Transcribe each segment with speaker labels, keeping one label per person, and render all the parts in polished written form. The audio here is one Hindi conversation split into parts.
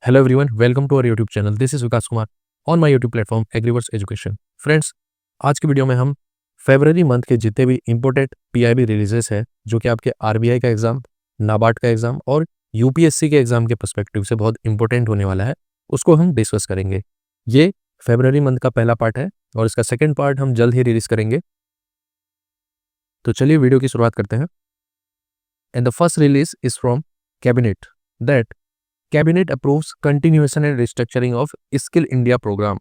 Speaker 1: Hello everyone, welcome to our YouTube channel. This is Vikas Kumar on my YouTube platform Agriverse Education. Friends, आज की वीडियो में हम फरवरी मंथ के जितने भी इंपॉर्टेंट पीआईबी रिलीजेस है जो कि आपके आरबीआई का एग्जाम, नाबार्ड का एग्जाम और यूपीएससी के एग्जाम के पर्सपेक्टिव से बहुत इंपॉर्टेंट होने वाला है, उसको हम डिस्कस करेंगे। ये फरवरी मंथ का पहला पार्ट है और इसका सेकेंड पार्ट हम जल्द ही रिलीज करेंगे। तो चलिए वीडियो की शुरुआत करते हैं। And the first release is from cabinet that cabinet approves continuation and restructuring of skill India programme.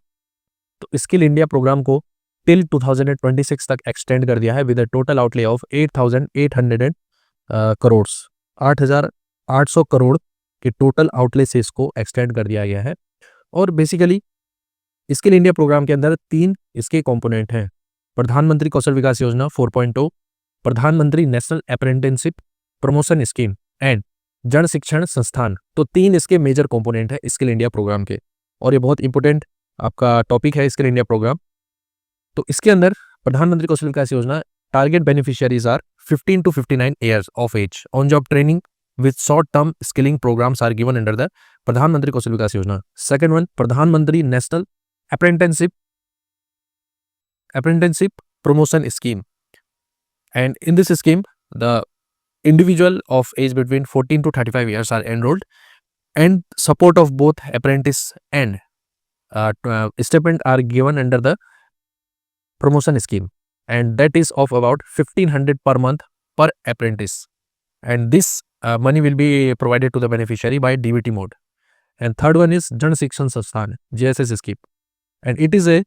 Speaker 1: तो स्किल इंडिया प्रोग्राम को टिल 2026 तक एक्सटेंड कर दिया है with a total outlay of 8,800 crore 8,800 crore के टोटल आउटले से इसको एक्सटेंड कर दिया गया है। और बेसिकली स्किल इंडिया प्रोग्राम के अंदर 3 इसके कंपोनेंट हैं। प्रधानमंत्री कौशल विकास योजना 4.0, प्रधानमंत्री national apprenticeship promotion scheme and जन शिक्षण संस्थान। तो 3 इसके मेजर कंपोनेंट है स्किल इंडिया प्रोग्राम के, और ये बहुत इंपॉर्टेंट आपका टॉपिक है स्किल इंडिया प्रोग्राम। तो इसके अंदर प्रधानमंत्री कौशल विकास योजना target beneficiaries are 15 to 59 years of age on job training with short term skilling programs are given under the प्रधानमंत्री कौशल विकास योजना। सेकंड वन, प्रधानमंत्री national apprenticeship promotion scheme, and in this scheme the individual of age between 14 to 35 years are enrolled and support of both apprentice and stipend are given under the promotion scheme, and that is of about 1,500 per month per apprentice, and this money will be provided to the beneficiary by DBT mode. And third one is Jan Shikshan Sansthan JSS scheme, and it is a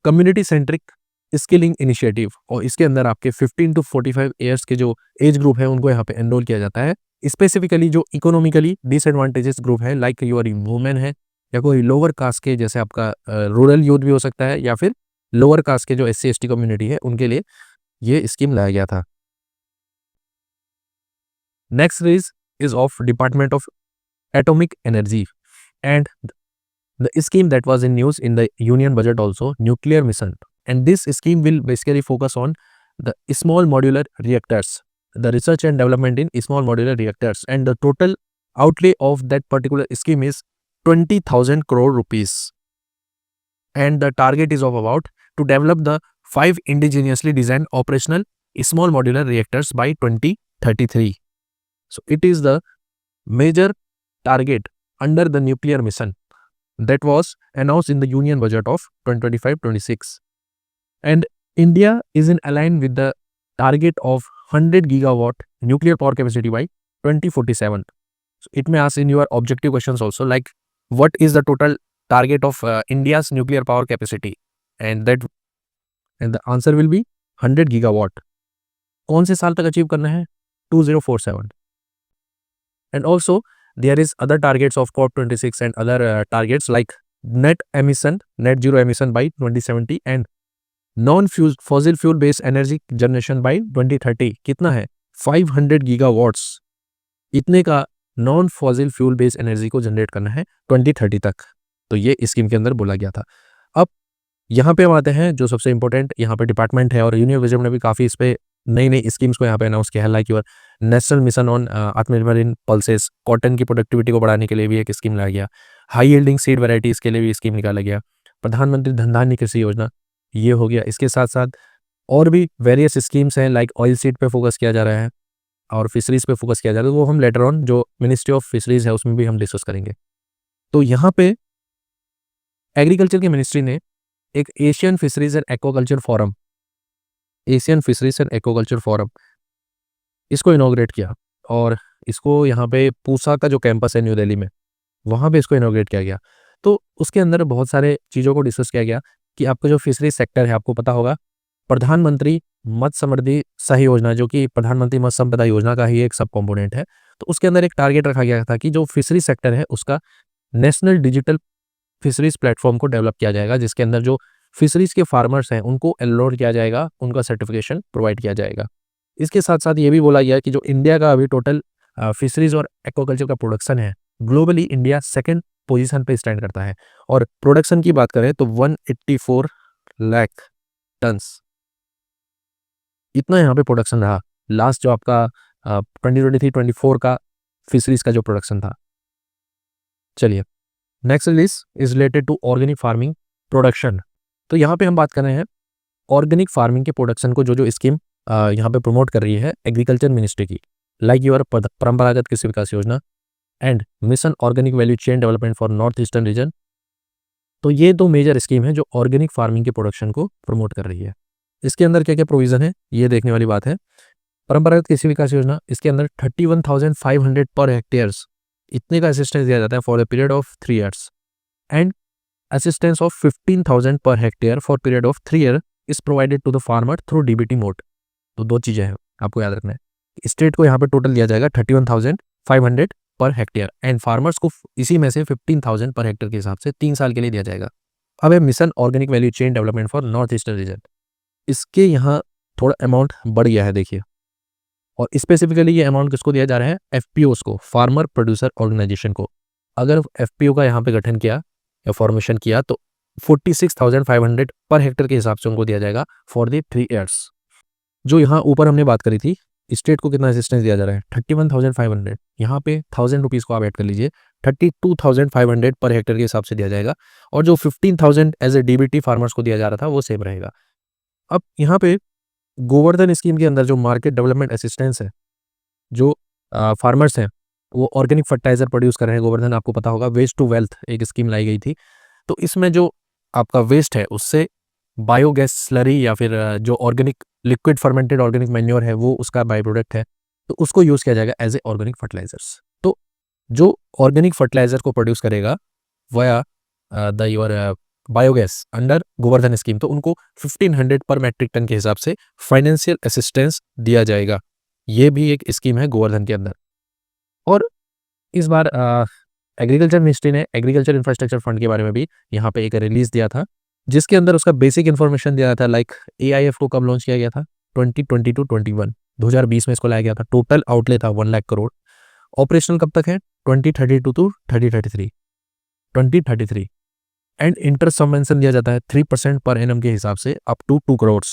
Speaker 1: community centric skilling initiative, और इसके अंदर आपके 15 to 45 ईयर्स के जो एज ग्रुप है उनको यहाँ पे एनरोल किया जाता है। स्पेसिफिकली जो इकोनॉमिकली डिसएडवांटेजेस ग्रुप है लाइक योर वुमेन है या कोई लोअर कास्ट के, जैसे आपका रूरल यूथ भी हो सकता है, या फिर लोअर कास्ट के जो SC ST कम्युनिटी है उनके लिए ये स्कीम लाया गया था। Next is of department of atomic energy and the scheme that was in news in the union budget also, nuclear mission, and this scheme will basically focus on the small modular reactors, the research and development in small modular reactors, and the total outlay of that particular scheme is 20,000 crore rupees, and the target is of about to develop the 5 indigenously designed operational small modular reactors by 2033. So it is the major target under the nuclear mission that was announced in the union budget of 2025-26. And India is in align with the target of 100 gigawatt nuclear power capacity by 2047. So it may ask in your objective questions also, like what is the total target of India's nuclear power capacity, and the answer will be 100 gigawatt. कौन से साल तक अचीव करना है? 2047. And also there is other targets of COP26 and other targets like net zero emission by 2070 and non fossil fuel based energy generation by 2030। कितना है? 500 गीगावाट्स। इतने का non fossil fuel based energy को जनरेट करना है 2030 तक। तो ये स्कीम के अंदर बोला गया था। अब यहाँ पे हम आते हैं जो सबसे इंपॉर्टेंट यहाँ पे डिपार्टमेंट है, और यूनियन बजट ने भी काफ़ी इस पे नई नई स्कीम्स को यहाँ पे अनाउंस किया है, like your national mission on आत्मनिर्भर इन पल्सेस, कॉटन की प्रोडक्टिविटी को बढ़ाने के लिए भी एक स्कीम लाया गया, हाई यील्डिंग सीड वेराइटीज़ के लिए भी स्कीम निकाला गया, प्रधानमंत्री धन धान्य कृषि योजना ये हो गया। इसके साथ साथ और भी वेरियस स्कीम्स हैं, लाइक ऑयल सीड पे फोकस किया जा रहा है और फिशरीज पे फोकस किया जा रहा है, वो हम लेटर ऑन जो मिनिस्ट्री ऑफ फिशरीज है उसमें भी हम डिस्कस करेंगे। तो यहाँ पे एग्रीकल्चर की मिनिस्ट्री ने एक Asian fisheries and aquaculture forum इसको इनॉग्रेट किया, और इसको यहाँ पे पूसा का जो कैंपस है न्यू दिल्ली में, वहाँ पे इसको इनॉग्रेट किया गया। तो उसके अंदर बहुत सारे चीज़ों को डिस्कस किया गया कि आपका जो फिशरीज सेक्टर है, आपको पता होगा प्रधानमंत्री मत्स्य समृद्धि सही योजना, जो कि प्रधानमंत्री मत्स्य संपदा योजना का ही एक सब कंपोनेंट है, तो उसके अंदर एक टारगेट रखा गया था कि जो फिशरीज सेक्टर है उसका नेशनल डिजिटल फिशरीज प्लेटफॉर्म को डेवलप किया जाएगा, जिसके अंदर जो फिशरीज के फार्मर्स हैं उनको एनरोल किया जाएगा, उनका सर्टिफिकेशन प्रोवाइड किया जाएगा। इसके साथ साथ ये भी बोला गया कि जो इंडिया का अभी टोटल फिशरीज और एक्वाकल्चर का प्रोडक्शन है, ग्लोबली इंडिया सेकेंड पोजीशन पे स्टैंड करता है, और प्रोडक्शन की बात करें तो 184 लाख टन्स इतना यहाँ पे प्रोडक्शन रहा लास्ट जो आपका 2023-24 का फिशरीज का जो प्रोडक्शन था। चलिए next list is related to organic farming production. तो यहाँ पे हम बात कर रहे हैं ऑर्गेनिक फार्मिंग के प्रोडक्शन को जो स्कीम यहाँ पे प्रमोट कर रही है एग्रीकल्चर मिनिस्ट्री की, लाइक योर परंपरागत कृषि विकास योजना and mission organic value chain development for north eastern region. तो ये दो मेजर स्कीम है जो ऑर्गेनिक फार्मिंग के प्रोडक्शन को प्रमोट कर रही है। इसके अंदर क्या क्या प्रोविजन है ये देखने वाली बात है। परंपरागत कृषि विकास योजना, इसके अंदर 31,500 पर हेक्टेयर्स इतने का असिस्टेंस दिया जाता है for the period of 3 years and assistance of 15,000 per hectare for period of 3 year is provided to the farmer through DBT mode. तो दो चीजें हैं आपको याद रखना है। स्टेट को यहाँ पे टोटल दिया जाएगा 31,500 पर हेक्टेयर एंड फार्मर्स को इसी में से 15,000 पर हेक्टेयर के हिसाब से 3 साल के लिए दिया जाएगा। अब है mission organic value chain development for north eastern region. इसके यहाँ थोड़ा अमाउंट बढ़ गया है देखिए, और स्पेसिफिकली ये अमाउंट किसको दिया जा रहा है, एफपीओस को, फार्मर प्रोड्यूसर ऑर्गेनाइजेशन को। अगर एफपीओ का यहाँ पे गठन किया या फॉर्मेशन किया तो 46,500 पर हेक्टेयर के हिसाब से उनको दिया जाएगा फॉर द 3 ईयर्स। जो यहाँ ऊपर हमने बात करी थी स्टेट को कितना असिस्टेंस दिया जा रहा है 31,500, यहाँ पे 1,000 रुपीज़ को आप ऐड कर लीजिए, 32,500 पर हेक्टेयर के हिसाब से दिया जाएगा। और जो 15,000 एज ए डीबीटी फार्मर्स को दिया जा रहा था वो सेम रहेगा। अब यहाँ पे गोवर्धन स्कीम के अंदर जो मार्केट डेवलपमेंट असिस्टेंस है, जो फार्मर्स हैं वो ऑर्गेनिक फर्टिलाइजर प्रोड्यूस कर रहे हैं। गोवर्धन आपको पता होगा वेस्ट टू वेल्थ एक स्कीम लाई गई थी। तो इसमें जो आपका वेस्ट है उससे बायोगैस स्लरी या फिर जो organic liquid fermented organic manure है वो उसका बाई प्रोडक्ट है, तो उसको यूज़ किया जाएगा एज ए ऑर्गेनिक फर्टिलाइजर्स। तो जो ऑर्गेनिक फर्टिलाइजर को प्रोड्यूस करेगा वया the your biogas under Govardhan scheme, तो उनको 1500 पर मैट्रिक टन के हिसाब से फाइनेंशियल असिस्टेंस दिया जाएगा। ये भी एक स्कीम है गोवर्धन के अंदर। और इस बार एग्रीकल्चर मिनिस्ट्री ने एग्रीकल्चर इंफ्रास्ट्रक्चर फंड के बारे में भी यहाँ पे एक रिलीज दिया था, जिसके अंदर उसका बेसिक इन्फॉर्मेशन दिया था। लाइक एआईएफ को कब लॉन्च किया गया था 2020 टू 21, 2020 में इसको लाया गया था। टोटल आउटले था 1 लाख करोड़। ऑपरेशनल कब तक है 2032 टू 2033 एंड इंटरेस्ट सबवेंशन दिया जाता है 3% पर एनम के हिसाब से up to 2 crore.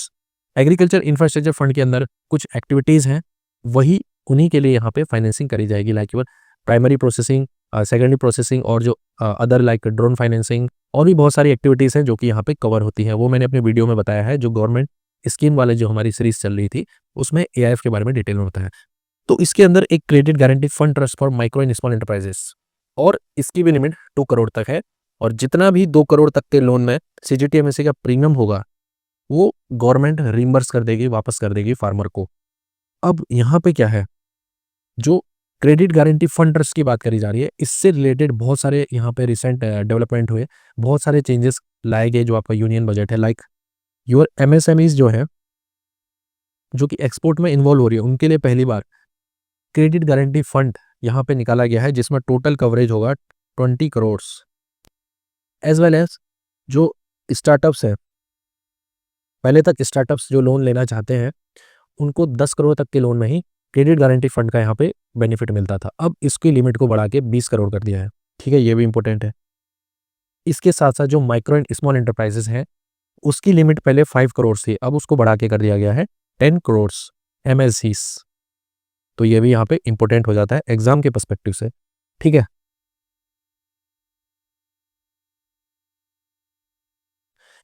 Speaker 1: Agriculture infrastructure fund के अंदर कुछ एक्टिविटीज़ हैं वही उन्हीं के लिए यहाँ पे फाइनेंसिंग करी जाएगी, like your primary processing, secondary processing और जो अदर लाइक ड्रोन फाइनेंसिंग और भी बहुत सारी एक्टिविटीज़ हैं जो कि यहाँ पे कवर होती हैं। वो मैंने अपने वीडियो में बताया है, जो गवर्नमेंट स्कीम वाले जो हमारी सीरीज चल रही थी उसमें एआईएफ के बारे में डिटेल में बताया। तो इसके अंदर एक credit guarantee fund trust for micro and small enterprises, और इसकी भी लिमिट 2 करोड़ तक है। और जितना भी 2 करोड़ तक के लोन में सीजीटीएमएससी का प्रीमियम होगा वो गवर्नमेंट रिम्बर्स कर देगी, वापस कर देगी फार्मर को। अब यहाँ पे क्या है, जो क्रेडिट गारंटी फंड ट्रस्ट की बात करी जा रही है, इससे रिलेटेड बहुत सारे यहाँ पे रिसेंट डेवलपमेंट हुए, बहुत सारे चेंजेस लाए गए जो आपका यूनियन बजट है। लाइक योर एमएसएमईज जो है जो कि एक्सपोर्ट में इन्वॉल्व हो रही है उनके लिए पहली बार क्रेडिट गारंटी फंड यहाँ पे निकाला गया है, जिसमें टोटल कवरेज होगा 20 करोड़। एज वेल एज जो स्टार्टअप्स हैं, पहले तक स्टार्टअप्स जो लोन लेना चाहते हैं उनको 10 करोड़ तक के लोन में ही क्रेडिट गारंटी फंड का यहाँ पे बेनिफिट मिलता था। अब इसकी लिमिट को बढ़ा के 20 करोड़ कर दिया है। ठीक है, ये भी इंपॉर्टेंट है। इसके साथ साथ जो माइक्रो एंड स्मॉल एंटरप्राइजेस हैं उसकी लिमिट पहले 5 करोड़ थी, अब उसको बढ़ा के कर दिया गया है 10 करोड़ एमएससीज। तो ये भी यहाँ पे इंपॉर्टेंट हो जाता है एग्जाम के पर्सपेक्टिव से। ठीक है,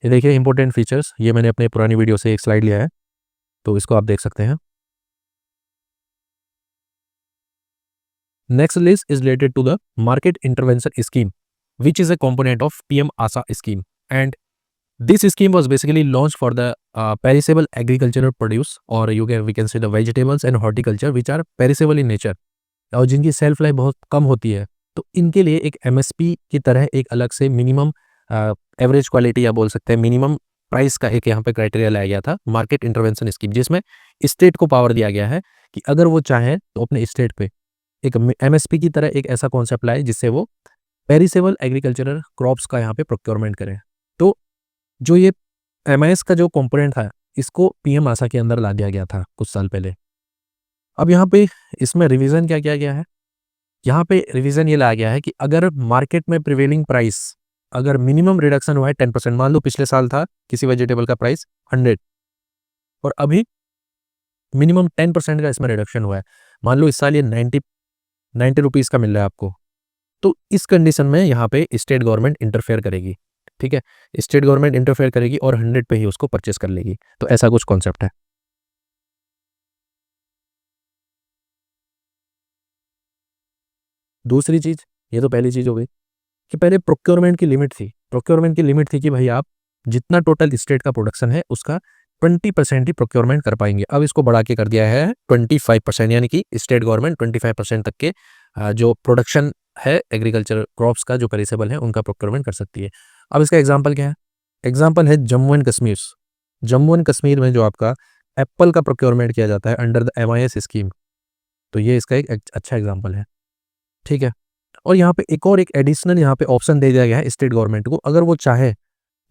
Speaker 1: ये देखिए इंपॉर्टेंट फीचर्स, ये मैंने अपने पुरानी वीडियो से एक स्लाइड लिया है तो इसको आप देख सकते हैं। Next list is related to the market intervention scheme, which is a component of PM ASA scheme. And this scheme was basically launched for the perishable agricultural produce, or we can say the vegetables and horticulture which are perishable in nature, और जिनकी सेल्फ लाइफ बहुत कम होती है। तो इनके लिए एक एमएसपी की तरह एक अलग से मिनिमम एवरेज क्वालिटी या बोल सकते हैं मिनिमम प्राइस का एक यहाँ पे क्राइटेरिया लाया गया था, मार्केट इंटरवेंशन स्कीम, जिसमें स्टेट को पावर दिया गया है कि अगर वो चाहे तो अपने स्टेट पे एक एमएसपी की तरह एक ऐसा कॉन्सेप्ट लाए जिससे वो पेरिसेबल एग्रीकल्चरल क्रॉप्स का यहाँ पे प्रोक्योरमेंट करें। तो जो ये एमआईएस का जो कंपोनेंट था इसको पीएम आशा के अंदर ला दिया गया था कुछ साल पहले। अब यहाँ पे इसमें रिवीजन क्या किया गया है, यहाँ पे रिवीजन ये लाया गया है कि अगर मार्केट में प्रिवेलिंग प्राइस अगर मिनिमम रिडक्शन हुआ है 10%, मान लो पिछले साल था किसी वेजिटेबल का प्राइस 100 और अभी मिनिमम 10% का इसमें रिडक्शन हुआ है, मान लो इस साल ये 90 रुपीज़ का मिल रहा है आपको, तो इस कंडीशन में यहाँ पे स्टेट गवर्नमेंट इंटरफेयर करेगी, ठीक है, स्टेट गवर्नमेंट इंटरफेयर करेगी और 100 पे ही उसको परचेस कर लेगी। तो ऐसा कुछ कॉन्सेप्ट है। दूसरी चीज, ये तो पहली चीज हो गई कि पहले प्रोक्योरमेंट की लिमिट थी। प्रोक्योरमेंट की लिमिट थी कि भाई आप जितना टोटल स्टेट का प्रोडक्शन है उसका 20% ही प्रोक्योरमेंट कर पाएंगे। अब इसको बढ़ा के कर दिया है 25%, यानी कि स्टेट गवर्नमेंट 25% तक के जो प्रोडक्शन है एग्रीकल्चर क्रॉप्स का जो पेरिसेबल है उनका प्रोक्योरमेंट कर सकती है। अब इसका एग्जाम्पल क्या है? एग्जाम्पल है जम्मू एंड कश्मीर। जम्मू एंड कश्मीर में जो आपका एप्पल का प्रोक्योरमेंट किया जाता है अंडर द MIS स्कीम, तो ये इसका एक अच्छा एग्जाम्पल है, ठीक है। और यहाँ पे एक एडिशनल यहाँ पे ऑप्शन दे दिया गया है स्टेट गवर्नमेंट को, अगर वो चाहे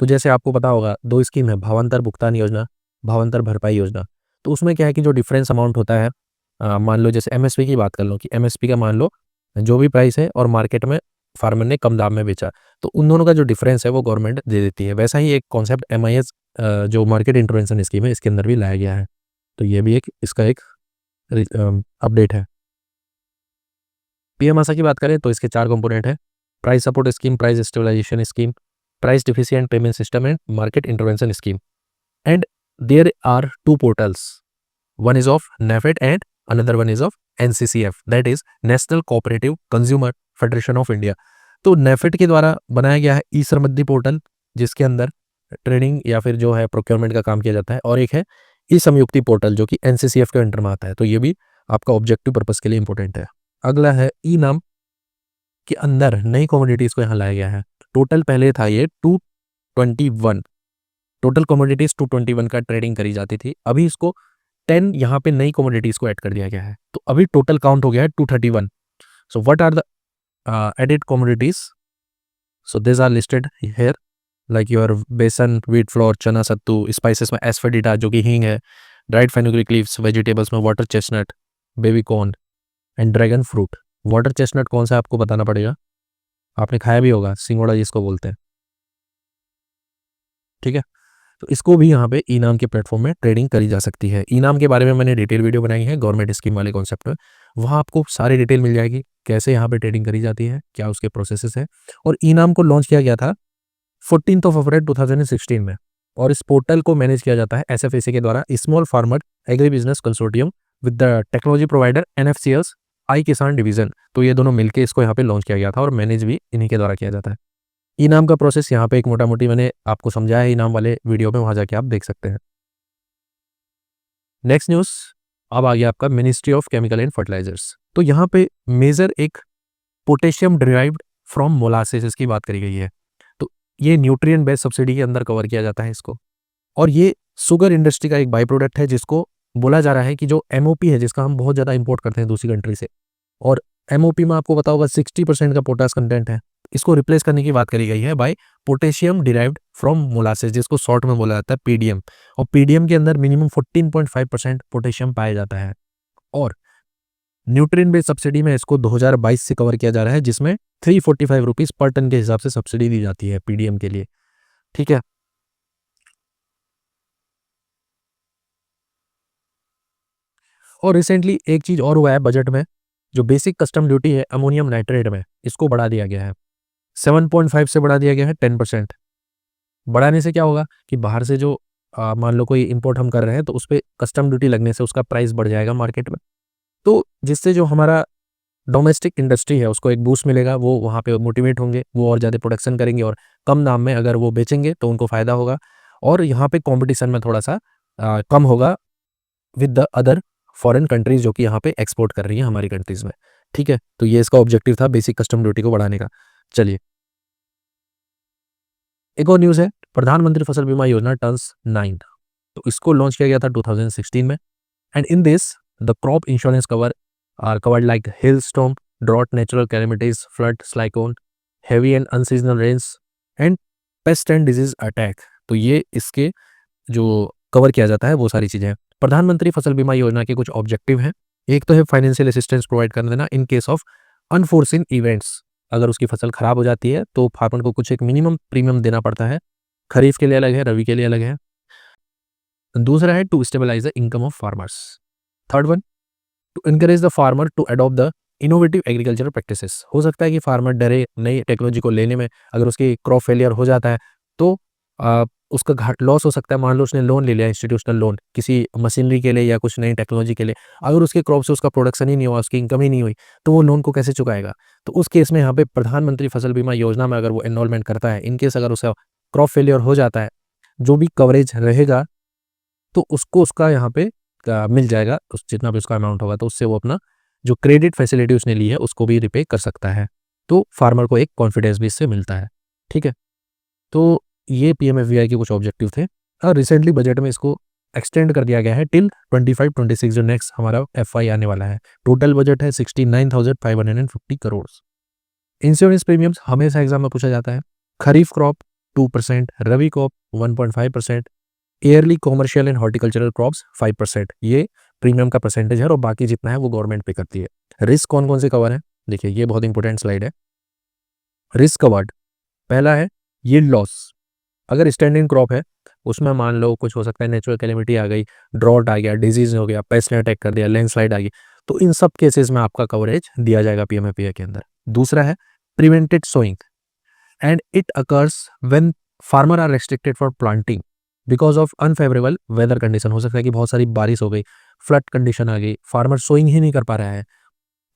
Speaker 1: तो जैसे आपको पता होगा 2 स्कीम है, भावांतर भुगतान योजना, भावांतर भरपाई योजना। तो उसमें क्या है कि जो डिफरेंस अमाउंट होता है, मान लो जैसे MSP की बात कर लो कि MSP का मान लो जो भी प्राइस है और मार्केट में फार्मर ने कम दाम में बेचा, तो उन दोनों का जो डिफरेंस है वो गवर्नमेंट दे देती है। वैसा ही एक कॉन्सेप्ट MIS जो मार्केट इंटरवेंशन स्कीम है इसके अंदर भी लाया गया है। तो ये भी एक इसका एक अपडेट है। PM आशा की बात करें तो इसके 4 कंपोनेंट है: price support scheme, price stabilisation scheme, price deficient payment system and market intervention scheme. And there are 2 portals, one is of NAFED and another one is of NCCF, that is national cooperative consumer federation of India. तो NAFED के द्वारा बनाया गया है ई समृद्धि पोर्टल, जिसके अंदर ट्रेडिंग या फिर जो है प्रोक्योरमेंट का काम किया जाता है, और एक है ई संयुक्ति पोर्टल जो कि NCCF के अंडर में आता है। तो ये भी आपका ऑब्जेक्टिव पर्पस के लिए इंपॉर्टेंट है। अगला है ई नाम के अंदर नई कमोडिटीज को यहाँ लाया गया है। टोटल पहले था ये 221, टोटल कमोडिटीज 221 का ट्रेडिंग करी जाती थी। अभी इसको 10 यहाँ पे नई कमोडिटीज को ऐड कर दिया गया है, तो अभी टोटल काउंट हो गया है 231। So what are the added commodities? So this are listed here, like your besan, wheat flour, chana sattu, spices में एस्फेडिटा जो कि हींग है, ड्राइड फेनुग्रीक लीव्स, वेजिटेबल्स में water chestnut, baby corn and dragon fruit. Water chestnut कौन सा आपको बताना पड़ेगा, आपने खाया भी होगा, सिंगोड़ा जिसको बोलते हैं, ठीक है। तो इसको भी यहाँ पे ई नाम के प्लेटफॉर्म में ट्रेडिंग करी जा सकती है। ई नाम के बारे में मैंने डिटेल वीडियो बनाई है गवर्नमेंट स्कीम वाले कॉन्सेप्ट में, वहाँ आपको सारी डिटेल मिल जाएगी कैसे यहाँ पे ट्रेडिंग करी जाती है, क्या उसके प्रोसेसेस है। और ई नाम को लॉन्च किया गया था 14 अप्रैल 2016 में, और इस पोर्टल को मैनेज किया जाता है SFAC के द्वारा, small farmer agri business consortium with the technology provider NFCL's आई किसान डिवीजन। तो ये दोनों मिलकर इसको यहाँ पे लॉन्च किया गया था और मैनेज भी इन्हीं के द्वारा किया जाता है। ई नाम का प्रोसेस यहाँ पे एक मोटा मोटी मैंने आपको समझाया है ई नाम वाले वीडियो में, वहां जाके आप देख सकते हैं। नेक्स्ट न्यूज़, अब आ गया आपका ministry of chemical and fertilisers. तो यहाँ पे मेजर एक पोटेशियम डिराइव्ड फ्रॉम मोलासेस की बात करी गई है। तो ये न्यूट्रिएंट बेस्ड सब्सिडी के अंदर कवर किया जाता है इसको, और ये शुगर इंडस्ट्री का एक बाई प्रोडक्ट है जिसको बोला जा रहा है कि जो MOP है जिसका हम बहुत ज़्यादा इंपोर्ट करते हैं दूसरी कंट्री से, और MOP में आपको पता होगा 60% का पोटास कंटेंट है, इसको रिप्लेस करने की बात करी गई है by potassium derived from molasses, जिसको शॉर्ट में बोला जाता है PDM। और PDM के अंदर मिनिमम 14.5% पोटेशियम पाया जाता है, और न्यूट्रिएंट बेस्ड सब्सिडी में इसको 2022 से कवर किया जा रहा है, जिसमें 345 रुपीज पर टन के हिसाब से सब्सिडी दी जाती है PDM के लिए, ठीक है। और रिसेंटली एक चीज और हुआ है बजट में, जो बेसिक कस्टम ड्यूटी है अमोनियम नाइट्रेट में, इसको बढ़ा दिया गया है 7.5 से बढ़ा दिया गया है 10%। बढ़ाने से क्या होगा कि बाहर से जो मान लो कोई इंपोर्ट हम कर रहे हैं तो उस पर कस्टम ड्यूटी लगने से उसका प्राइस बढ़ जाएगा मार्केट में, तो जिससे जो हमारा डोमेस्टिक इंडस्ट्री है उसको एक बूस्ट मिलेगा, वो वहाँ पे मोटिवेट होंगे, वो और ज़्यादा प्रोडक्शन करेंगे और कम दाम में अगर वो बेचेंगे तो उनको फ़ायदा होगा, और यहाँ पे कंपटीशन में थोड़ा सा कम होगा with the other foreign countries जो कि यहाँ पे एक्सपोर्ट कर रही है हमारी कंट्रीज में, ठीक है। तो ये इसका ऑब्जेक्टिव था बेसिक कस्टम ड्यूटी को बढ़ाने का। चलिए, एक और न्यूज़ है, प्रधानमंत्री फसल बीमा योजना टर्न्स 9। तो इसको लॉन्च किया गया था 2016 में, and in this the crop insurance cover are covered like hail storm, drought, natural calamities, flood, cyclone, heavy and unseasonal rains and pest and disease attack. तो ये इसके जो कवर किया जाता है वो सारी चीज़ें हैं। प्रधानमंत्री फसल बीमा योजना के कुछ ऑब्जेक्टिव हैं, एक तो है फाइनेंशियल असिस्टेंस प्रोवाइड कर देना इन केस ऑफ अनफोर्सिन इवेंट्स, अगर उसकी फसल खराब हो जाती है तो फार्मर को कुछ एक मिनिमम प्रीमियम देना पड़ता है, खरीफ के लिए अलग है, रबी के लिए अलग है। दूसरा है to stabilise the income of farmers. Third one, to encourage the farmer to adopt the innovative agricultural practices. हो सकता है कि फार्मर डरे नई टेक्नोलॉजी को लेने में, अगर उसकी क्रॉप फेलियर हो जाता है तो उसका घाट लॉस हो सकता है। मान लो उसने लोन ले लिया, इंस्टीट्यूशनल लोन किसी मशीनरी के लिए या कुछ नई टेक्नोलॉजी के लिए, अगर उसके क्रॉप से उसका प्रोडक्शन ही नहीं हुआ, उसकी इनकम ही नहीं हुई, तो वो लोन को कैसे चुकाएगा? तो उस केस में यहाँ पे प्रधानमंत्री फसल बीमा योजना में अगर वो एनरोलमेंट करता है, इन केस अगर उसका क्रॉप फेलियर हो जाता है, जो भी कवरेज रहेगा तो उसको उसका यहाँ पे मिल जाएगा, उस जितना भी उसका अमाउंट होगा, तो उससे वो अपना जो क्रेडिट फैसिलिटी उसने ली है उसको भी रिपे कर सकता है। तो फार्मर को एक कॉन्फिडेंस भी इससे मिलता है। ठीक है, तो ये पीएमएफबीवाई के कुछ ऑब्जेक्टिव थे और रिसेंटली बजट में इसको एक्सटेंड कर दिया गया है टिल 25-26 जो नेक्स्ट हमारा एफआई आने वाला है। टोटल बजट है 69,550 करोड़। इंश्योरेंस प्रीमियम्स हमेशा एग्जाम में पूछा जाता है। Kharif crop 2%, rabi crop 1.5%, yearly commercial and horticultural crops 5%। ये प्रीमियम का परसेंटेज है और बाकी जितना है वो गवर्नमेंट पे करती है। रिस्क कौन कौन से कवर है? देखिए ये बहुत इंपॉर्टेंट स्लाइड है। रिस्क कवर्ड पहला है यील्ड लॉस। अगर स्टैंडिंग क्रॉप है, उसमें मान लो कुछ हो सकता है, नेचुरल कैलेमिटी आ गई, ड्रॉट आ गया, डिजीज हो गया, पेस्ट ने अटैक कर दिया, लैंडस्लाइड आ गई, तो इन सब केसेस में आपका कवरेज दिया जाएगा पीएमएफबीवाई के अंदर। दूसरा है prevented sowing and it occurs when farmer are restricted for planting because of unfavourable weather condition. हो सकता है कि बहुत सारी बारिश हो गई, फ्लड कंडीशन आ गई, फार्मर सोइंग ही नहीं कर पा रहा है।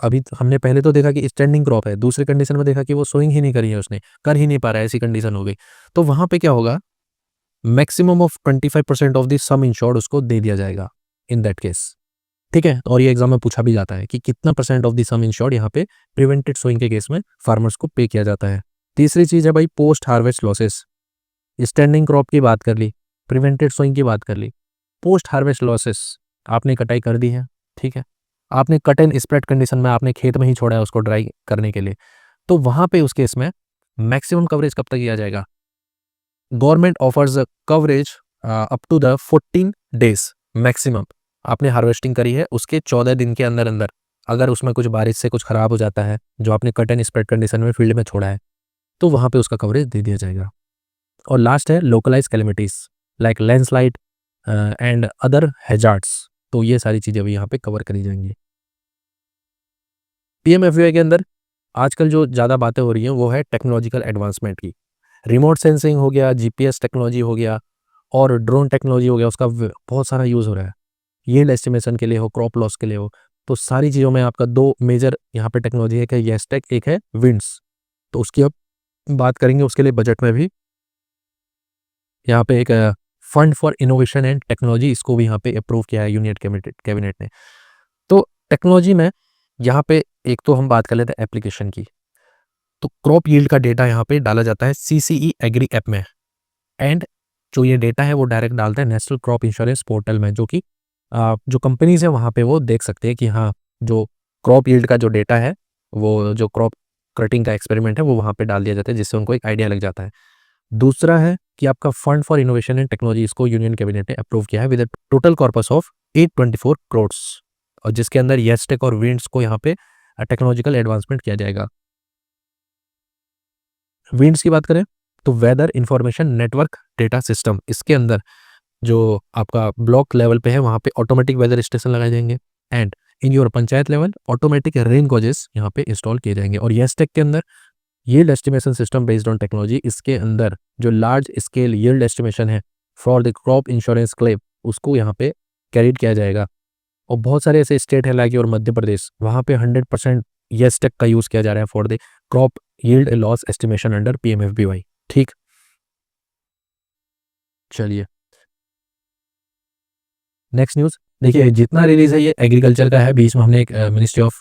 Speaker 1: अभी हमने पहले तो देखा कि स्टैंडिंग क्रॉप है, दूसरी कंडीशन में देखा कि वो सोइंग ही नहीं करी है, उसने कर ही नहीं पा रहा है, ऐसी कंडीशन हो गई। तो वहां पे क्या होगा, maximum of 25% of the some insured उसको दे दिया जाएगा इन दैट केस। ठीक है, और ये एग्जाम में पूछा भी जाता है कि कितना percent of the some insured यहाँ पे प्रिवेंटेड सोइंग के केस में फार्मर्स को पे किया जाता है। तीसरी चीज है भाई post harvest losses. Standing crop की बात कर ली, प्रिवेंटेड सोइंग की बात कर ली, पोस्ट हार्वेस्ट लॉसेस। आपने कटाई कर दी है, ठीक है, आपने कट एंड स्प्रेड कंडीशन में आपने खेत में ही छोड़ा है उसको ड्राई करने के लिए, तो वहां पे उस केस में मैक्सिमम कवरेज कब तक किया जाएगा? Government offers coverage up to the 14 days maximum. आपने हार्वेस्टिंग करी है उसके 14 दिन के अंदर अंदर अगर उसमें कुछ बारिश से कुछ खराब हो जाता है जो आपने कट एंड स्प्रेड कंडीशन में फील्ड में छोड़ा है, तो वहां पे उसका कवरेज दे दिया जाएगा। और लास्ट है localise calamities like landslide and other hazards. तो ये सारी चीजें भी यहाँ पे कवर करी जाएंगी। पीएमएफबीवाई के अंदर आजकल जो ज़्यादा बातें हो रही हैं वो है टेक्नोलॉजिकल एडवांसमेंट की। रिमोट सेंसिंग हो गया, जीपीएस टेक्नोलॉजी हो गया और ड्रोन टेक्नोलॉजी हो गया, उसका बहुत सारा यूज़ हो रहा है। यील्ड एस्टिमेशन के लिए हो, क्रॉप लॉस के लिए हो, तो सारी चीज़ों में आपका दो मेजर यहाँ पे टेक्नोलॉजी है, एक है येस्टेक, एक है विंड्स। तो उसकी अब बात करेंगे, उसके लिए बजट में भी यहाँ पे एक fund for innovation and technology, इसको भी यहाँ पे अप्रूव किया है यूनियन कैबिनेट ने। तो टेक्नोलॉजी में यहाँ पे एक तो हम बात कर लेते हैं एप्लीकेशन की। तो क्रॉप यील्ड का डेटा यहाँ पे डाला जाता है सीसीई एग्री ऐप में, एंड जो ये डेटा है वो डायरेक्ट डालता है नेशनल क्रॉप इंश्योरेंस पोर्टल में, जो कि जो कंपनीज है वहाँ पे वो देख सकते हैं कि हाँ जो क्रॉप यील्ड का जो डेटा है, वो जो क्रॉप कटिंग का एक्सपेरिमेंट है वो वहाँ पे डाल दिया जाता है, जिससे उनको एक आइडिया लग जाता है। दूसरा है कि आपका fund for innovation and technology, इसको यूनियन कैबिनेट ने अप्रूव किया है with total corpus of 824 crore, और जिसके अंदर येस्टेक और विंड्स को यहाँ पे टेक्नोलॉजिकल एडवांसमेंट किया जाएगा। विंड्स की बात करें तो weather information network data system, इसके अंदर जो आपका ब्लॉक लेवल पे है वहाँ पे ऑटोमेटिक वेदर स्टेशन लगाए जाएंगे, and in your panchayat level automatic rain gauges यहाँ पे इंस्टॉल किए जाएंगे। और येस्टेक के अंदर yield estimation system based on technology, इसके अंदर जो लार्ज स्केल यील्ड एस्टिमेशन है for the crop insurance claim, उसको यहाँ पे कैरिड किया जाएगा। और बहुत सारे ऐसे स्टेट है लाइक और मध्य प्रदेश, वहाँ पे 100% येस्टेक का यूज़ किया जा रहा है for the crop yield loss estimation under PMFBY. ठीक, चलिए नेक्स्ट न्यूज़ देखिए। जितना रिलीज है ये एग्रीकल्चर का है, बीच में हमने एक मिनिस्ट्री ऑफ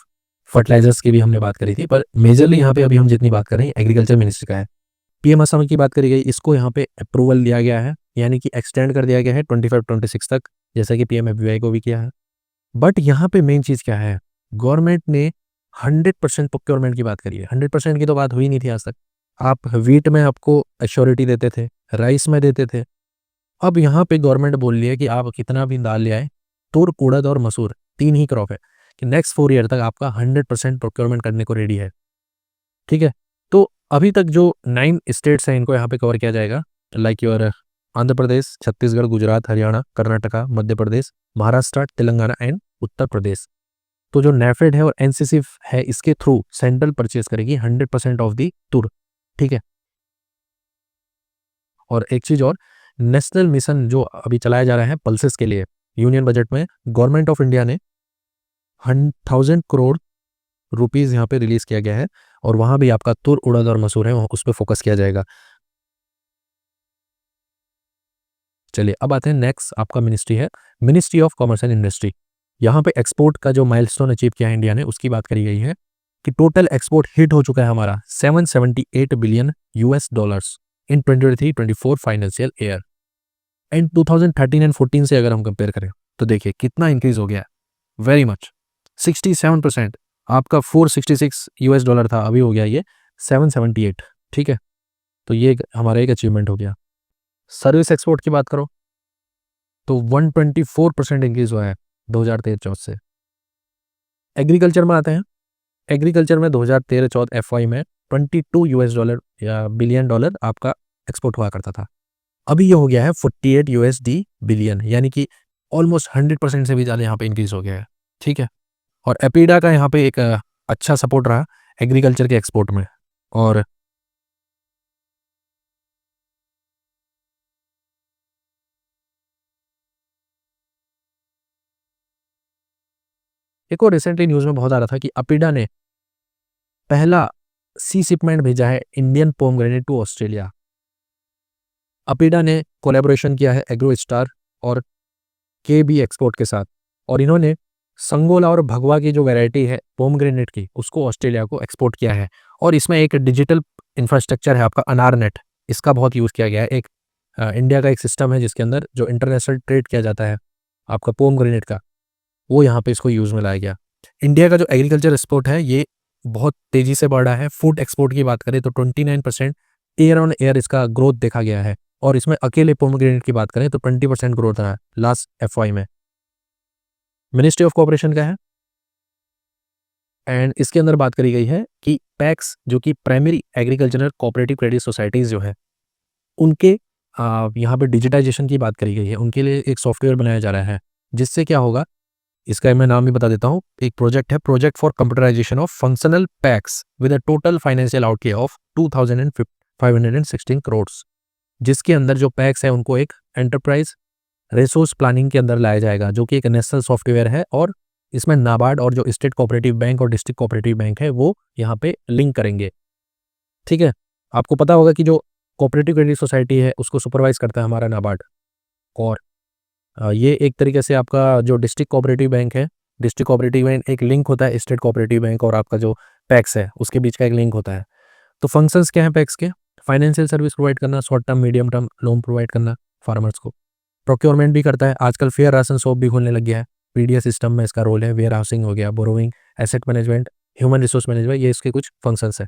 Speaker 1: फर्टिलाइजर्स की भी हमने बात करी थी, पर मेजरली यहाँ पे अभी हम जितनी बात कर रहे हैं एग्रीकल्चर मिनिस्ट्री का है। पीएम असम की बात करी गई, इसको यहाँ पे अप्रूवल दिया गया है, यानी कि एक्सटेंड कर दिया गया है 25-26 तक, जैसा कि पीएमएफबीवाई को भी किया है। बट यहाँ पे मेन चीज़ क्या है, गवर्नमेंट ने 100% प्रोक्योरमेंट की बात करी है। 100% की तो बात हुई नहीं थी आज तक। आप वीट में आपको एश्योरिटी देते थे, राइस में देते थे, अब यहाँ पे गवर्नमेंट बोल रही है कि आप कितना भी दाल ले आए, तूर, उड़द और मसूर, 3 ही क्रॉप है, कि नेक्स्ट 4 ईयर तक आपका 100% प्रोक्योरमेंट करने को रेडी है। ठीक है, तो अभी तक जो 9 स्टेट्स हैं इनको यहाँ पे कवर किया जाएगा, like your Andhra Pradesh, Chhattisgarh, Gujarat, Haryana, Karnataka, Madhya Pradesh, Maharashtra, Telangana and Uttar Pradesh. तो जो नेफेड है और एनसीसी है इसके थ्रू सेंट्रल परचेज करेगी 100% ऑफ दी टूर, ठीक है। और एक चीज और, नेशनल मिशन जो अभी चलाया जा रहा है पल्सेस के लिए, यूनियन बजट में गवर्नमेंट ऑफ इंडिया ने 1,000 करोड़ रुपीज यहाँ पे रिलीज किया गया है, और वहां भी आपका तुर उड़द और मसूर है उस पर फोकस किया जाएगा। चलिए अब आते हैं नेक्स्ट, आपका मिनिस्ट्री है ministry of commerce and industry. यहाँ पे एक्सपोर्ट का जो माइलस्टोन अचीव किया है इंडिया ने उसकी बात करी गई है कि टोटल एक्सपोर्ट हिट हो चुका है हमारा 778 billion US dollars in 2023-24 financial year. And 2013 and 14 से अगर हम कंपेयर करें तो देखिए कितना इंक्रीज हो गया है, वेरी मच, 67%। आपका 466 यूएस डॉलर था, अभी हो गया ये 778, ठीक है। तो ये हमारा एक अचीवमेंट हो गया। सर्विस एक्सपोर्ट की बात करो तो 124% इंक्रीज हुआ है 2013-14 से। एग्रीकल्चर में आते हैं, एग्रीकल्चर में 2013-14 एफवाई में 22 यूएस डॉलर या बिलियन डॉलर आपका एक्सपोर्ट हुआ करता था, अभी ये हो गया है 48 यूएसडी बिलियन, यानी कि ऑलमोस्ट 100% से भी ज़्यादा यहाँ पे इंक्रीज हो गया है, ठीक है। और एपीडा का यहाँ पे एक अच्छा सपोर्ट रहा एग्रीकल्चर के एक्सपोर्ट में। और एक और रिसेंटली न्यूज़ में बहुत आ रहा था कि अपीडा ने पहला सी शिपमेंट भेजा है Indian pomegranate to Australia. APEDA ने कोलैबोरेशन किया है एग्रो स्टार और केबी एक्सपोर्ट के साथ, और इन्होंने संगोला और भगवा की जो वैरायटी है पोमग्रेनेट की उसको ऑस्ट्रेलिया को एक्सपोर्ट किया है। और इसमें एक डिजिटल इंफ्रास्ट्रक्चर है आपका अनार नेट, इसका बहुत यूज़ किया गया है। एक इंडिया का एक सिस्टम है जिसके अंदर जो इंटरनेशनल ट्रेड किया जाता है आपका पोमग्रेनेट का, वो यहाँ पे इसको यूज़ में लाया गया। इंडिया का जो एग्रीकल्चर एक्सपोर्ट है ये बहुत तेज़ी से बढ़ रहा है। फूड एक्सपोर्ट की बात करें तो 29% ईयर ऑन ईयर इसका ग्रोथ देखा गया है, और इसमें अकेले पोमग्रेनेट की बात करें तो 20% ग्रोथ रहा है लास्ट एफवाई में। मिनिस्ट्री ऑफ कोऑपरेशन का है, एंड इसके अंदर बात करी गई है कि पैक्स जो कि primary agricultural cooperative credit societies जो है उनके यहाँ पे डिजिटाइजेशन की बात करी गई है। उनके लिए एक सॉफ्टवेयर बनाया जा रहा है जिससे क्या होगा, इसका मैं नाम भी बता देता हूँ। एक प्रोजेक्ट है, project for computerisation of functional PACS with a total financial outlay of 2,516 crore, जिसके अंदर जो पैक्स है उनको एक एंटरप्राइज रिसोर्स प्लानिंग के अंदर लाया जाएगा, जो कि एक नेशनल सॉफ्टवेयर है। और इसमें नाबार्ड और जो स्टेट कोऑपरेटिव बैंक और डिस्ट्रिक्ट कोऑपरेटिव बैंक है वो यहाँ पे लिंक करेंगे, ठीक है। आपको पता होगा कि जो कोऑपरेटिव क्रेडिट सोसाइटी है उसको सुपरवाइज करता है हमारा नाबार्ड, और ये एक तरीके से आपका जो डिस्ट्रिक्ट कोऑपरेटिव बैंक है, डिस्ट्रिक्ट कोऑपरेटिव बैंक एक लिंक होता है स्टेट कोऑपरेटिव बैंक और आपका जो पैक्स है उसके बीच का एक लिंक होता है। तो फंक्शंस क्या हैं पैक्स के? फाइनेंशियल सर्विस प्रोवाइड करना, short term medium term loan provide करना फार्मर्स को, प्रोक्योरमेंट भी करता है। आजकल फेयर राशन शॉप भी खोलने लग गया है, पीडीएस सिस्टम में इसका रोल है। वेयर हाउसिंग हो गया, borrowing, asset management, human resource management, ये इसके कुछ फंक्शंस है।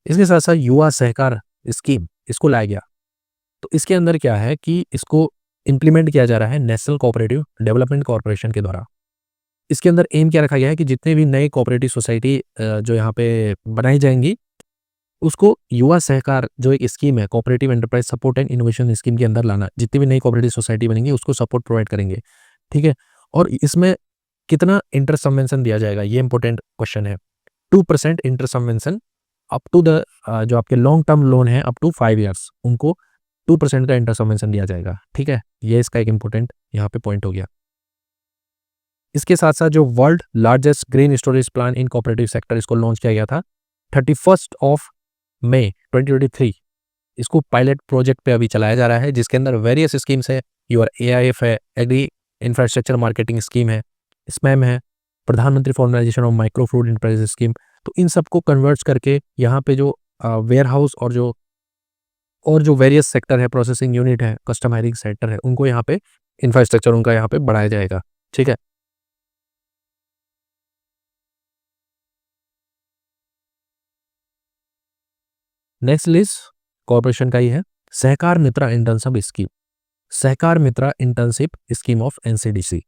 Speaker 1: इसके साथ साथ युवा सहकार स्कीम इसको लाया गया। तो इसके अंदर क्या है कि इसको इम्प्लीमेंट किया जा रहा है नेशनल कोऑपरेटिव डेवलपमेंट कॉर्पोरेशन के द्वारा। इसके अंदर एम क्या रखा गया है कि जितने भी नए कोऑपरेटिव सोसाइटी जो यहाँ पे बनाई जाएंगी उसको युवा सहकार जो एक स्कीम है cooperative enterprise support and innovation scheme के अंदर लाना। जितनी भी नई कोऑपरेटिव सोसाइटी बनेंगी उसको सपोर्ट प्रोवाइड करेंगे, ठीक है। और इसमें कितना इंटरेस्ट सबवेंशन दिया जाएगा, ये इंपॉर्टेंट क्वेश्चन है। 2% interest subvention up to the जो आपके लॉन्ग टर्म लोन है अप टू 5 ईयर्स, उनको 2% का इंटरेस्ट सबवेंशन दिया जाएगा, ठीक है। ये इसका एक इंपॉर्टेंट यहाँ पे पॉइंट हो गया। इसके साथ साथ जो world largest green storage plan in cooperative sector इसको लॉन्च किया गया था 31 मई 2023। इसको पायलट प्रोजेक्ट पे अभी चलाया जा रहा है, जिसके अंदर वेरियस स्कीम्स है। यूआर एआईएफ है, एग्री इंफ्रास्ट्रक्चर मार्केटिंग स्कीम है, स्मैम है, प्रधानमंत्री formalisation of micro food enterprise scheme. तो इन सबको कन्वर्ट करके यहाँ पे जो वेयर हाउस और जो वेरियस सेक्टर है, प्रोसेसिंग यूनिट है, कस्टम हायरिंग सेक्टर है, उनको यहाँ पे इंफ्रास्ट्रक्चर उनका यहाँ पे बढ़ाया जाएगा, ठीक है। नेक्स्ट लिस्ट कॉर्पोरेशन का ही है, Sahkar Mitra internship scheme, Sahkar Mitra internship scheme of NCDC.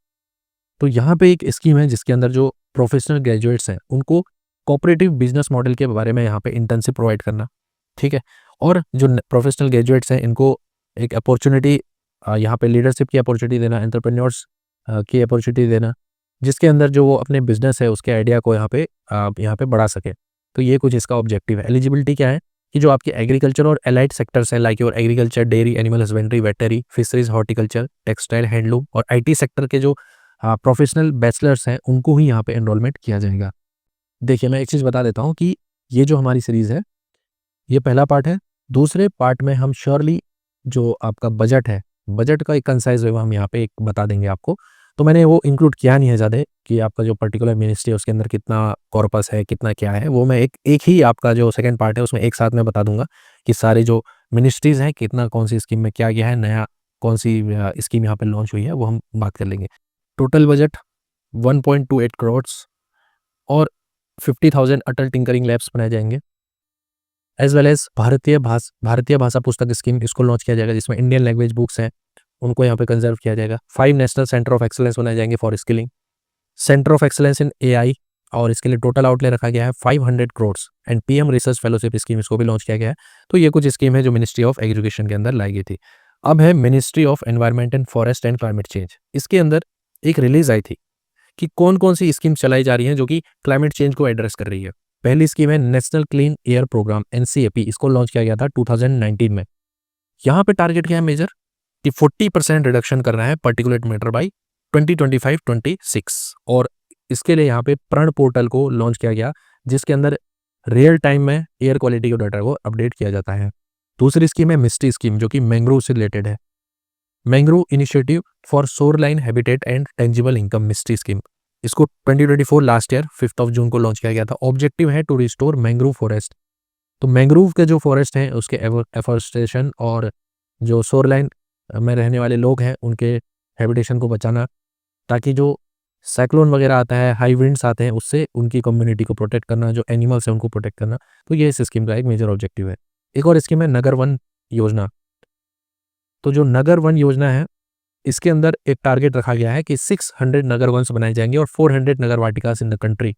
Speaker 1: तो यहाँ पे एक स्कीम है जिसके अंदर जो प्रोफेशनल ग्रेजुएट्स हैं उनको कोऑपरेटिव बिजनेस मॉडल के बारे में यहाँ पे इंटर्नशिप प्रोवाइड करना, ठीक है। और जो प्रोफेशनल ग्रेजुएट्स हैं इनको एक अपॉर्चुनिटी यहाँ पे लीडरशिप की अपॉर्चुनिटी देना, एंटरप्रेन्योर्स की अपॉर्चुनिटी देना, जिसके अंदर जो वो अपने बिजनेस है उसके आइडिया को यहाँ पे बढ़ा सके। तो ये कुछ इसका ऑब्जेक्टिव है। एलिजिबिलिटी क्या है कि जो आपके एग्रीकल्चर और एलाइड सेक्टर्स हैं like your agriculture, dairy, animal husbandry, वेटरी, fisheries, horticulture, textile, handloom और आईटी सेक्टर के जो प्रोफेशनल बैचलर्स हैं उनको ही यहाँ पे एनरोलमेंट किया जाएगा। देखिए मैं एक चीज़ बता देता हूँ कि ये जो हमारी सीरीज़ है ये पहला पार्ट है। दूसरे पार्ट में हम श्योरली जो आपका बजट है, बजट का एक कंसाइज वे हम यहाँ पे एक बता देंगे आपको। तो मैंने वो इंक्लूड किया नहीं है ज़्यादा कि आपका जो पर्टिकुलर मिनिस्ट्री है उसके अंदर कितना कॉर्पस है, कितना क्या है, वो मैं एक ही आपका जो सेकंड पार्ट है उसमें एक साथ में बता दूंगा कि सारे जो मिनिस्ट्रीज़ हैं कितना कौन सी स्कीम में क्या गया है, नया कौन सी स्कीम यहाँ पे लॉन्च हुई है वो हम बात कर लेंगे। टोटल बजट 1.28 करोड़ और 50,000 अटल टिंकरिंग लैब्स बनाए जाएंगे, एज वेल एज भारतीय भाषा पुस्तक स्कीम इसको लॉन्च किया जाएगा जिसमें इंडियन लैंग्वेज बुक्स हैं उनको यहाँ पे कंजर्व किया जाएगा। 5 नेशनल सेंटर ऑफ एक्सलेंस बनाए जाएंगे for skilling, centre of excellence in AI, और इसके लिए टोटल आउटले रखा गया है 500 crore and PM research fellowship scheme इसको भी लॉन्च किया गया है। तो ये कुछ स्कीम है जो मिनिस्ट्री ऑफ एजुकेशन के अंदर लाई गई थी। अब है ministry of environment and forest and climate change. इसके अंदर एक रिलीज आई थी कि कौन कौन सी स्कीम चलाई जा रही हैं जो कि क्लाइमेट चेंज को एड्रेस कर रही है। पहली स्कीम है national clean air programme NCAP, इसको लॉन्च किया गया था 2019 में। यहाँ पे टारगेट क्या है मेजर कि 40% रिडक्शन करना है पार्टिकुलेट मैटर बाई 2025-26, और इसके लिए यहाँ पे प्रण पोर्टल को लॉन्च किया गया जिसके अंदर रियल टाइम में एयर क्वालिटी के डाटा को अपडेट किया जाता है। दूसरी स्कीम है मिस्टी स्कीम जो कि मैंग्रोव से रिलेटेड है, mangrove initiative for shoreline habitat and tangible income mystery scheme. इसको 2024 लास्ट ईयर 5 जून को लॉन्च किया गया था। ऑब्जेक्टिव है टू रिस्टोर मैंग्रोव फॉरेस्ट। तो मैंग्रोव के जो फॉरेस्ट हैं उसके एफॉरेस्टेशन और जो शोरलाइन में रहने वाले लोग हैं उनके हैबिटेशन को बचाना, ताकि जो साइक्लोन वगैरह आता है, हाई विंड्स आते हैं, उससे उनकी कम्युनिटी को प्रोटेक्ट करना, जो एनिमल्स हैं उनको प्रोटेक्ट करना। तो ये इस स्कीम का एक मेजर ऑब्जेक्टिव है। एक और स्कीम है नगर वन योजना। तो जो नगर वन योजना है इसके अंदर एक टारगेट रखा गया है कि 600 नगर वंस बनाए जाएंगे और 400 नगर वाटिकास इन द कंट्री।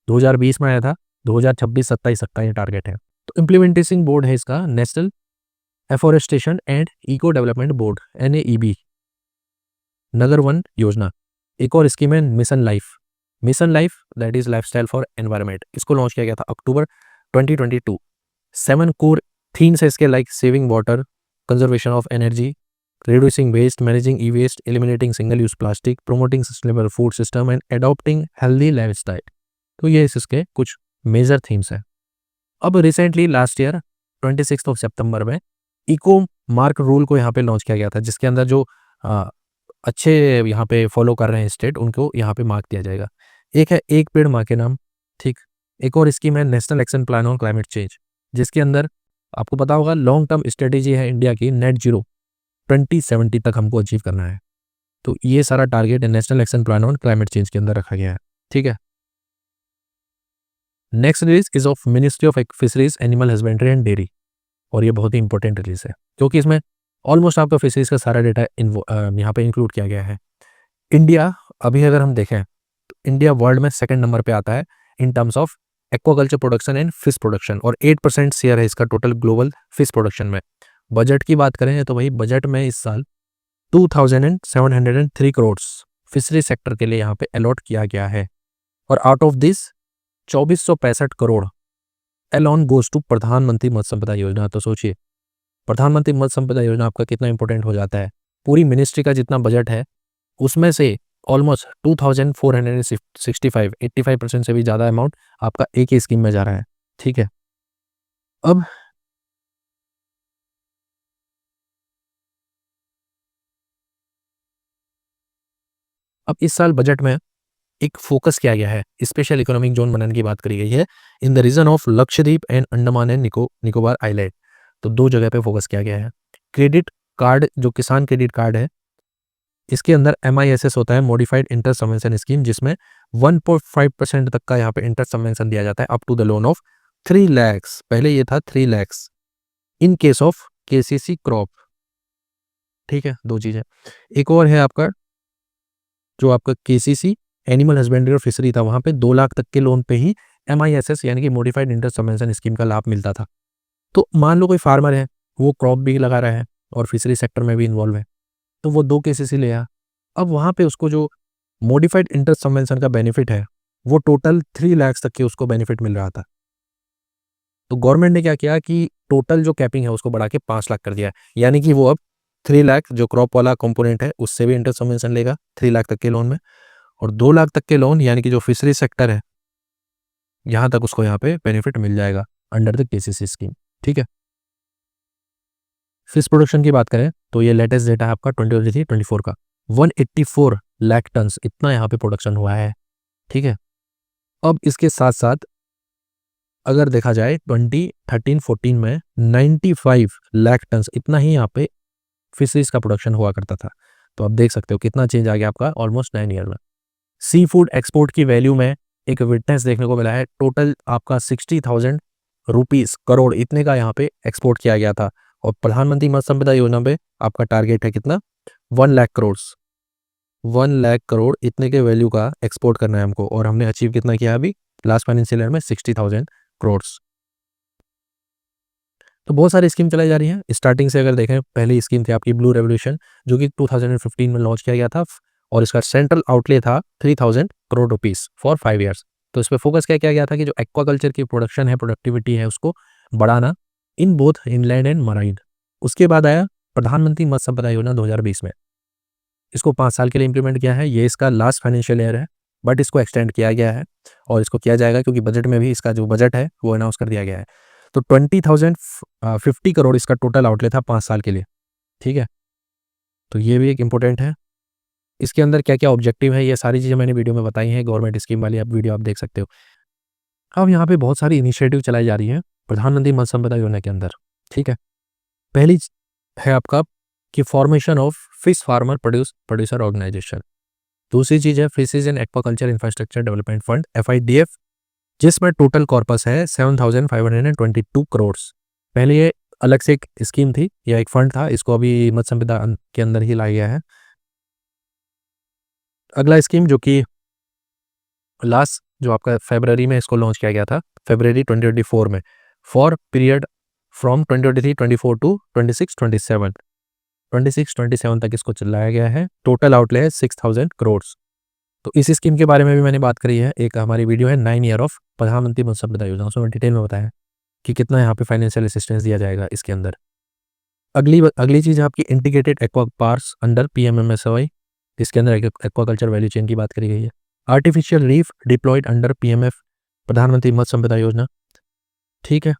Speaker 1: 2020 में आया था, 2026-27 तक का ये टारगेट है। तो इम्प्लीमेंटेशन बोर्ड है इसका national afforestation and eco development board NAEB, नगर वन योजना। एक और स्कीम है mission life that is lifestyle for environment. इसको लॉन्च किया गया था अक्टूबर 2022। 7 कोर थीम्स है इसके like saving water, conservation of energy, reducing waste, managing e-waste, eliminating single-use plastic, promoting sustainable food system and adopting healthy lifestyle। तो ये इसके कुछ मेजर थीम्स हैं। अब रिसेंटली लास्ट ईयर 26 सितंबर में इको मार्क रूल को यहाँ पे लॉन्च किया गया था जिसके अंदर जो अच्छे यहाँ पे फॉलो कर रहे हैं स्टेट उनको यहाँ पे मार्क दिया जाएगा। एक है एक पेड़ माँ के नाम, ठीक। एक और स्कीम है national action plan on climate change जिसके अंदर आपको पता होगा लॉन्ग टर्म स्ट्रेटेजी है इंडिया की नेट जीरो 2070 तक हमको अचीव करना है। तो ये सारा target national action plan on climate change के अंदर रखा गया है, ठीक है। Next release is of ministry of fisheries, animal husbandry and dairy, और ये बहुत ही इंपॉर्टेंट रिलीज है क्योंकि इसमें ऑलमोस्ट आपका फिशरीज का सारा डेटा यहाँ पे इंक्लूड किया गया है। इंडिया अभी अगर हम देखें तो इंडिया वर्ल्ड में सेकंड नंबर पे आता है in terms of aquaculture production and fish production, और 8% शेयर है इसका टोटल ग्लोबल फिश प्रोडक्शन में। बजट की बात करें तो भाई बजट में इस साल 2703 करोड़ फिशरी सेक्टर के लिए यहाँ पे अलॉट किया गया है, और out of this 2465 crore alone goes to Pradhan Mantri Matsya संपदा योजना। तो सोचिए प्रधानमंत्री मत्स्य संपदा योजना आपका कितना इंपॉर्टेंट हो जाता है। पूरी मिनिस्ट्री का जितना बजट है उसमें से ऑलमोस्ट 2465 85% से भी ज़्यादा अमाउंट आपका एक ही स्कीम में जा रहा है, ठीक है। अब इस साल बजट में एक फोकस किया गया है, स्पेशल इकोनॉमिक जोन बनाने की बात करी गई है in the region of Lakshadweep and Andaman and Nicobar island. तो 2 जगह पे फोकस किया गया है। क्रेडिट कार्ड जो किसान क्रेडिट कार्ड है इसके अंदर MISS होता है मॉडिफाइड इंटरेस्ट सबवेंशन स्कीम, जिसमें 1.5% तक का यहाँ पे इंटरेस्ट सबवेंशन दिया जाता है up to the loan of 3 lakh. पहले ये था 3 lakh in case of KCC crop, ठीक है। 2 चीजें। एक और है आपका जो आपका KCC एनिमल हस्बेंड्री और फिशरी था, वहां पे 2 लाख तक के लोन पे ही MISS यानी कि मॉडिफाइड इंटरेस्ट सबवेंशन स्कीम का लाभ मिलता था। तो मान लो कोई फार्मर है वो क्रॉप भी लगा रहा है और फिशरी सेक्टर में भी इन्वॉल्व है, तो वो 2 KCC ले आ। अब वहां पे उसको जो मॉडिफाइड इंटरेस्ट सबवेंशन का बेनिफिट है वो टोटल 3 लाख तक के उसको बेनिफिट मिल रहा था। तो गवर्नमेंट ने क्या किया कि टोटल जो कैपिंग है उसको बढ़ा के 5 लाख कर दिया है, यानी कि वो अब 3 लाख जो क्रॉप वाला कंपोनेंट है उससे भी इंटरेस्ट सबवेंशन लेगा 3 लाख तक के लोन में, और 2 लाख तक के लोन यानी कि जो फिशरी सेक्टर है यहाँ तक उसको यहाँ पे बेनिफिट मिल जाएगा अंडर द केसीसी स्कीम। ठीक है, फिश प्रोडक्शन की बात करें तो ये लेटेस्ट डेटा है आपका 2023-24 का 184 लाख टन इतना यहाँ पे प्रोडक्शन हुआ है। ठीक है, अब इसके साथ साथ अगर देखा जाए 2013-14 में 95 लाख टन इतना ही यहाँ पे फिशरीज का प्रोडक्शन हुआ करता था। तो आप देख सकते हो कितना चेंज आ गया आपका ऑलमोस्ट 9 ईयर में। सी फूड एक्सपोर्ट की वैल्यू में एक विटनेस देखने को मिला है, टोटल आपका 60,000 रुपीज करोड़ इतने का यहाँ पे एक्सपोर्ट किया गया था, और प्रधानमंत्री मत्स्य संपदा योजना पे आपका टारगेट है कितना 1 लाख करोड़, 1 लाख करोड़ इतने के वैल्यू का एक्सपोर्ट करना है हमको, और हमने अचीव कितना किया अभी लास्ट फाइनेंशियल ईयर में 60,000 करोड़। तो बहुत सारी स्कीम चलाई जा रही हैं। स्टार्टिंग से अगर देखें पहली स्कीम थी आपकी ब्लू रेवोल्यूशन जो कि 2015 में लॉन्च किया गया था, और इसका सेंट्रल आउटले था 3,000 करोड़ रुपीस फॉर 5 ईयर्स। तो इस पर फोकस क्या किया गया था कि जो एक्वाकल्चर की प्रोडक्शन है, प्रोडक्टिविटी है, उसको बढ़ाना in both inland and marine. उसके बाद आया प्रधानमंत्री मत्स्य संपदा योजना 2020 में, इसको 5 साल के लिए इंप्लीमेंट किया है। ये इसका लास्ट फाइनेंशियल ईयर है, बट इसको एक्सटेंड किया गया है और इसको किया जाएगा क्योंकि बजट में भी इसका जो बजट है वो अनाउंस कर दिया गया है। तो 20,050 करोड़ इसका टोटल आउटले था 5 साल के लिए। ठीक है, तो ये भी एक इम्पोर्टेंट है। इसके अंदर क्या क्या ऑब्जेक्टिव है ये सारी चीज़ें मैंने वीडियो में बताई हैं, गवर्नमेंट स्कीम वाली आप वीडियो आप देख सकते हो। अब यहाँ पे बहुत सारी इनिशिएटिव चलाई जा रही है प्रधानमंत्री मत्स्य संपदा योजना के अंदर। ठीक है, पहली है आपका कि formation of fish farmer producer organisation. दूसरी चीज़ है fisheries and aquaculture infrastructure development fund FIDF, जिसमें टोटल कॉर्पस है 7,522 करोड़। पहले ये अलग से एक स्कीम थी या एक फंड था, इसको अभी मत्स्य संपदा के अंदर ही लाया गया है। अगला स्कीम जो कि लास्ट जो आपका फरवरी में इसको लॉन्च किया गया था, फरवरी 2024 में, फॉर पीरियड फ्रॉम 2023-24 टू 26-27 तक इसको चलाया गया है। टोटल आउटले है 6,000 करोड़। तो इस स्कीम के बारे में भी मैंने बात करी है, एक हमारी वीडियो है 9 ईयर ऑफ प्रधानमंत्री मत्स्य संपदा योजना, उसमें डिटेल में बताया है कि कितना यहाँ पे फाइनेंशियल असिस्टेंस दिया जाएगा इसके अंदर। अगली चीज़ है आपकी integrated aqua parks under PMFSY, इसके अंदर एक्वाकल्चर वैल्यू चेन की बात करी गई है। Artificial reef deployed under PMF Pradhan Mantri Matsya संपदा योजना। ठीक है,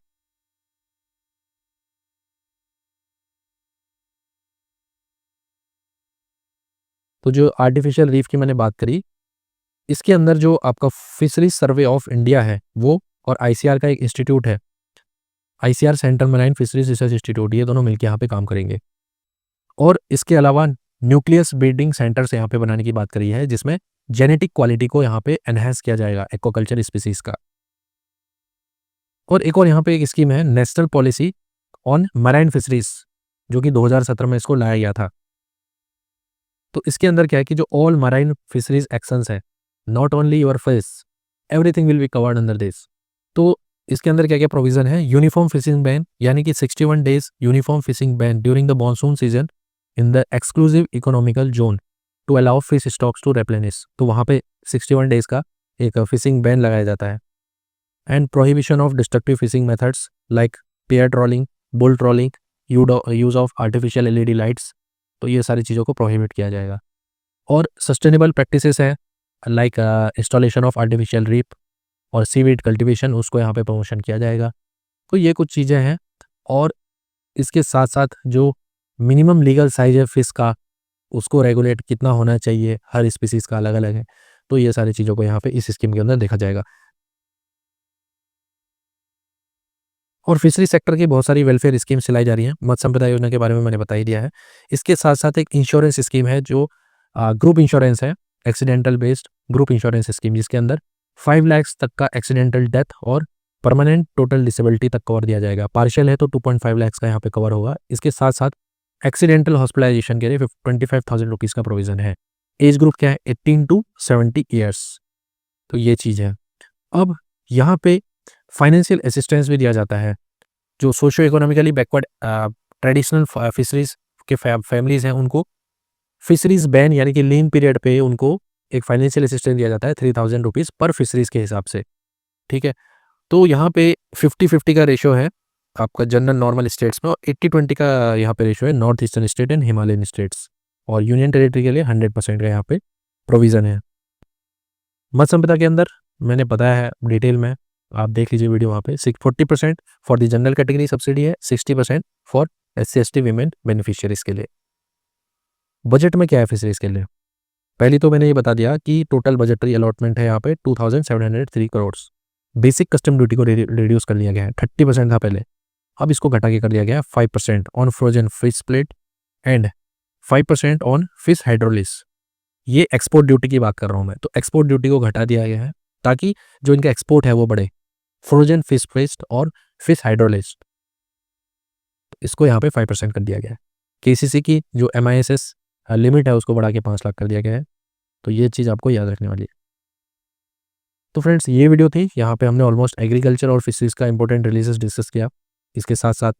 Speaker 1: तो जो आर्टिफिशियल रीफ की मैंने बात करी, इसके अंदर जो आपका फिशरीज सर्वे ऑफ इंडिया है वो, और ICR का एक इंस्टीट्यूट है, ICR central marine fisheries research institute, ये दोनों मिलकर यहाँ पे काम करेंगे। और इसके अलावा न्यूक्लियस ब्रीडिंग सेंटर्स यहाँ पे बनाने की बात करी है, जिसमें जेनेटिक क्वालिटी को यहाँ पे एनहेंस किया जाएगा एक्वाकल्चर स्पीसीज का। और एक और यहाँ पे एक स्कीम है national policy on marine fisheries, जो कि 2017 में इसको लाया गया था। तो इसके अंदर क्या है कि जो ऑल मराइन फिशरीज एक्शंस है, not only your fish, everything will be covered under this. तो इसके अंदर क्या क्या प्रोविजन है, यूनिफॉर्म फिशिंग बैन, यानी कि 61 days uniform fishing ban during the monsoon season in the exclusive economical zone to allow fish stocks to replenish. तो वहाँ पे 61 डेज का एक फिशिंग बैन लगाया जाता है। And prohibition of destructive fishing methods like pair trawling, bull trawling, use of artificial LED lights, तो ये सारी चीज़ों को प्रोहिबिट किया जाएगा। और सस्टेनेबल प्रैक्टिसेस हैं like installation of artificial reef और सीवीड कल्टीवेशन, उसको यहाँ पे प्रमोशन किया जाएगा। तो ये कुछ चीज़ें हैं, और इसके साथ साथ जो मिनिमम लीगल साइज है फिश का, उसको रेगुलेट कितना होना चाहिए, हर स्पीसीज़ का अलग अलग है। तो ये सारी चीज़ों को यहाँ पे इस स्कीम के अंदर देखा जाएगा। और फिशरी सेक्टर की बहुत सारी वेलफेयर स्कीम चलाई जा रही हैं, मत्स्य संपदा योजना के बारे में मैंने बता ही दिया है। इसके साथ साथ एक इंश्योरेंस स्कीम है जो ग्रुप इंश्योरेंस है, accidental based group insurance scheme, जिसके अंदर 5 लाख तक का एक्सीडेंटल डेथ और परमानेंट टोटल डिसेबिलिटी तक कवर दिया जाएगा। पार्शियल है तो 2.5 लाख का यहाँ पे कवर होगा। इसके साथ साथ एक्सीडेंटल हॉस्पिटलाइजेशन के लिए 25,000 रुपीज़ का प्रोविजन है। एज ग्रुप क्या है, 18 to 70 ईयर्स। तो ये चीज़ है। अब यहाँ पे फाइनेंशियल असिस्टेंस भी दिया जाता है जो socio economically backward traditional fisheries के फैमिलीज हैं, उनको फिशरीज बैन यानी कि लीन पीरियड पे उनको एक फाइनेंशियल असिस्टेंस दिया जाता है 3000 रुपीज़ पर फिशरीज़ के हिसाब से, ठीक है। तो यहाँ पे 50-50 का रेशियो है आपका जनरल नॉर्मल स्टेट्स में, और 80-20 का यहाँ पे रेशियो है north eastern state and Himalayan states, और यूनियन टेरिटरी के लिए 100% का यहाँ पे प्रोविज़न है। मत्स्य संपदा के अंदर मैंने बताया है डिटेल में, आप देख लीजिए वीडियो वहाँ पे। 40% for the general category subsidy है, 60% फॉर SC/ST वीमेन बेनिफिशियरीज़ के लिए। बजट में क्या है फिशरीज़ के लिए? पहली तो मैंने ये बता दिया कि टोटल बजटरी अलॉटमेंट है यहाँ पे 2703 करोड़। बेसिक कस्टम ड्यूटी को रिड्यूस कर लिया गया है, 30% था पहले, अब इसको घटा के कर दिया गया है 5% on frozen fish plate and 5% on fish hydrolysis. ये एक्सपोर्ट ड्यूटी की बात कर रहा हूँ मैं, तो एक्सपोर्ट ड्यूटी को घटा दिया गया है ताकि जो इनका एक्सपोर्ट है वो बढ़े, फ्रोजन फिश पेस्ट और फिश हाइड्रोलिस, इसको यहाँ पे 5% कर दिया गया है। KCC की जो MISS लिमिट है उसको बढ़ा के 5 लाख कर दिया गया है, तो ये चीज़ आपको याद रखने वाली है। तो फ्रेंड्स ये वीडियो थी, यहाँ पे हमने ऑलमोस्ट एग्रीकल्चर और फिशरीज़ का इंपॉर्टेंट रिलीजेस डिस्कस किया। इसके साथ साथ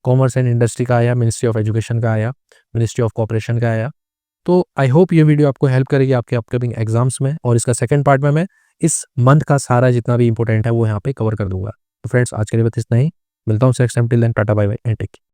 Speaker 1: कॉमर्स एंड इंडस्ट्री का आया, मिनिस्ट्री ऑफ एजुकेशन का आया, मिनिस्ट्री ऑफ कॉर्पोरेशन का आया। तो आई होप ये वीडियो आपको हेल्प करेगी आपके अपकमिंग एग्जाम्स में, और इसका सेकंड पार्ट में मैं इस मंथ का सारा जितना भी इंपॉर्टेंट है वो यहाँ पे कवर कर दूंगा। तो फ्रेंड्स आज के लिए बस इतना ही, मिलता हूँ next time, till then tata bye bye and take care.